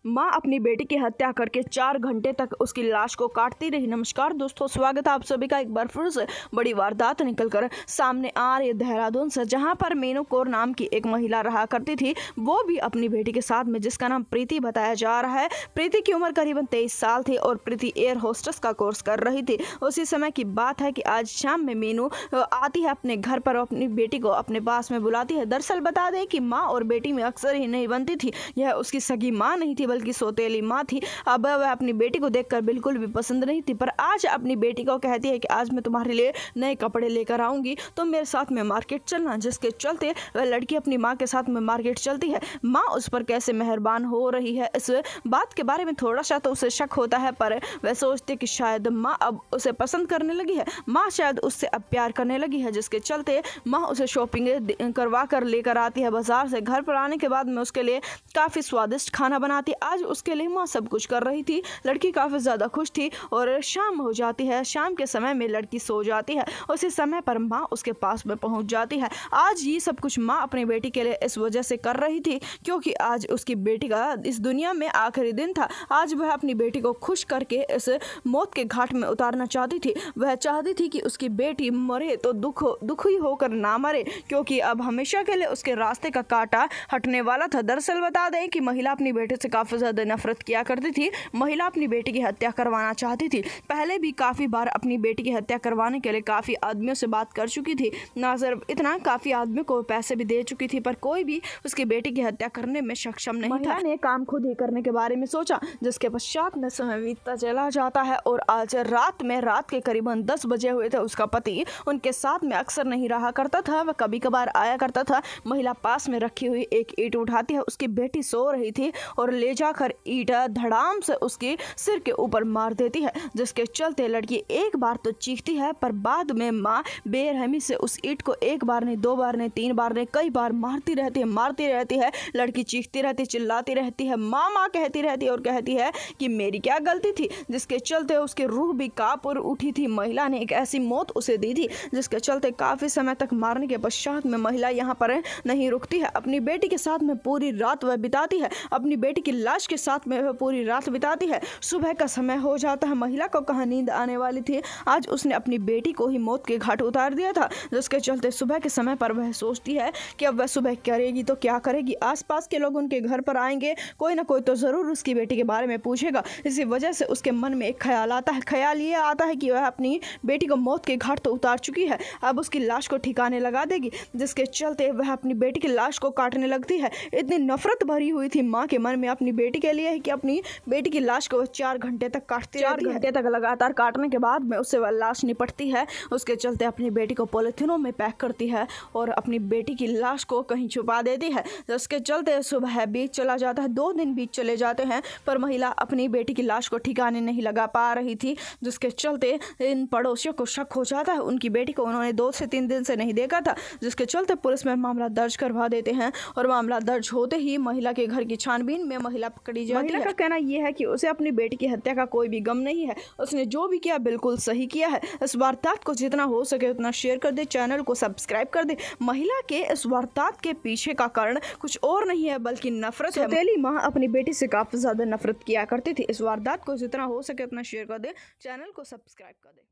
मां अपनी बेटी की हत्या करके 4 घंटे तक उसकी लाश को काटती रही। नमस्कार दोस्तों, स्वागत है आप सभी का एक बार फिर से बड़ी वारदात निकलकर सामने आ रही है देहरादून से, जहां पर मीनू कौर नाम की एक महिला रहा करती थी, वो भी अपनी बेटी के साथ में, जिसका नाम प्रीति बताया जा रहा है। प्रीति की उम्र करीबन 23 साल थी और प्रीति एयर होस्टेस का कोर्स कर रही थी। उसी समय की बात है कि आज शाम में मीनू आती है अपने घर पर, अपनी बेटी को अपने पास में बुलाती है। दरअसल बता दें कि माँ और बेटी में अक्सर ही नहीं बनती थी। यह उसकी सगी माँ नहीं थी बल्कि सौतेली माँ थी। अब वह अपनी बेटी को देखकर बिल्कुल भी पसंद नहीं थी, पर आज अपनी बेटी को कहती है कि आज मैं तुम्हारे लिए नए कपड़े लेकर आऊंगी, तो मेरे साथ में मार्केट चलना। जिसके चलते वह लड़की अपनी माँ के साथ में मार्केट चलती है। माँ उस पर कैसे मेहरबान हो रही है, इस बात के बारे में थोड़ा सा तो उसे शक होता है, पर वह सोचते कि शायद माँ अब उसे पसंद करने लगी है, माँ शायद उससे अब प्यार करने लगी है। जिसके चलते माँ उसे शॉपिंग करवा कर लेकर आती है बाजार से। घर पर आने के बाद में उसके लिए काफ़ी स्वादिष्ट खाना बनाती है। आज उसके लिए माँ सब कुछ कर रही थी। लड़की काफ़ी ज़्यादा खुश थी और शाम हो जाती है। शाम के समय में लड़की सो जाती है। उसी समय पर माँ उसके पास में पहुँच जाती है। आज ये सब कुछ माँ अपनी बेटी के लिए इस वजह से कर रही थी क्योंकि आज उसकी बेटी का इस दुनिया में आखिरी दिन था। आज वह अपनी बेटी को खुश करके इस मौत के घाट में उतारना चाहती थी। वह चाहती थी कि उसकी बेटी मरे तो दुखी होकर ना मरे, क्योंकि अब हमेशा के लिए उसके रास्ते का कांटा हटने वाला था। दरअसल बता दें कि महिला अपनी बेटे से काफ़ी ज़्यादा नफरत किया करती थी। महिला अपनी बेटी की हत्या करवाना चाहती थी। पहले भी काफ़ी बार अपनी बेटी की हत्या करवाने के लिए काफ़ी आदमियों से बात कर चुकी थी। ना सिर्फ इतना, काफ़ी आदमियों को पैसे भी दे चुकी थी, पर कोई भी उसकी बेटी की हत्या करने में सक्षम नहीं था। महिला ने काम खुद ही करने के बारे में सोचा, जिसके पश्चात में समय बीतता चला जाता है और आज रात के करीबन 10 बजे हुए थे। उसका पति उनके साथ में अक्सर नहीं रहा करता था, वह कभी कभार आया करता था। महिला पास में रखी हुई एक ईंट उठाती है। उसकी बेटी सो रही थी और ले जाकर ईंट धड़ाम से उसके सिर के ऊपर मार देती है, जिसके चलते लड़की एक बार तो चीखती है, पर बाद में माँ बेरहमी से उस ईंट को एक बार नहीं, 2 बार नहीं, 3 बार नहीं, कई बार मारती रहती है। लड़की चीखती रहती, चिल्लाती रहती है, माँ माँ कहती रहती है और कहती है कि मेरी क्या गलती थी, जिसके चलते उसकी रूह भी कांप उठी थी। महिला ने एक ऐसी मौत उसे दी थी, जिसके चलते काफी समय तक मारने के पश्चात में महिला यहाँ पर नहीं रुकती है। अपनी बेटी के साथ में पूरी रात वह बिताती है। अपनी बेटी की लाश के साथ में वह पूरी रात बिताती है। सुबह का समय हो जाता है। महिला को कहाँ नींद आने वाली थी, आज उसने अपनी बेटी को ही मौत के घाट उतार दिया था, जिसके चलते सुबह के समय पर वह सोचती है कि अब वह सुबह करेगी तो क्या करेगी। आसपास के लोग उनके घर पर आएंगे, कोई ना कोई तो जरूर उसकी बेटी के बारे में पूछेगा। इसी वजह से उसके मन में एक ख्याल आता है। ख्याल ये आता है कि वह अपनी बेटी को मौत के घाट तो उतार चुकी है, अब उसकी लाश को ठिकाने लगा देगी। जिसके चलते वह अपनी बेटी की लाश को काटने लगती है। इतनी नफरत भरी हुई थी माँ के मन में अपनी बेटी के लिए कि अपनी बेटी की लाश को 4 घंटे तक काटती रहती है। 4 घंटे तक लगातार काटने के बाद में उससे वह लाश निपटती है। उसके चलते अपनी बेटी को पॉलिथीनों में पैक करती है और अपनी बेटी की लाश को कहीं छुपा देती है। जिसके चलते सुबह बीत चला जाता है, 2 दिन बीत चले जाते हैं, पर महिला अपनी बेटी की लाश को ठिकाने नहीं लगा पा रही थी। जिसके चलते इन पड़ोसियों को शक हो जाता है। उनकी बेटी को उन्होंने 2 से 3 दिन से नहीं देखा था, जिसके चलते पुलिस में मामला दर्ज करवा देते हैं और मामला दर्ज होते ही महिला के घर की छानबीन में महिला पकड़ी जाती है। महिला का कहना यह है कि उसे अपनी बेटी की हत्या का कोई भी गम नहीं है। उसने जो भी किया बिल्कुल सही किया है। इस वारदात को जितना हो सके उतना शेयर कर दे, चैनल को सब्सक्राइब कर दे। महिला के इस वारदात के पीछे का कारण कुछ और नहीं है बल्कि नफरत है। सौतेली माँ अपनी बेटी से काफी ज्यादा नफरत किया करती थी। इस वारदात को जितना हो सके उतना शेयर कर दे, चैनल को सब्सक्राइब कर दे।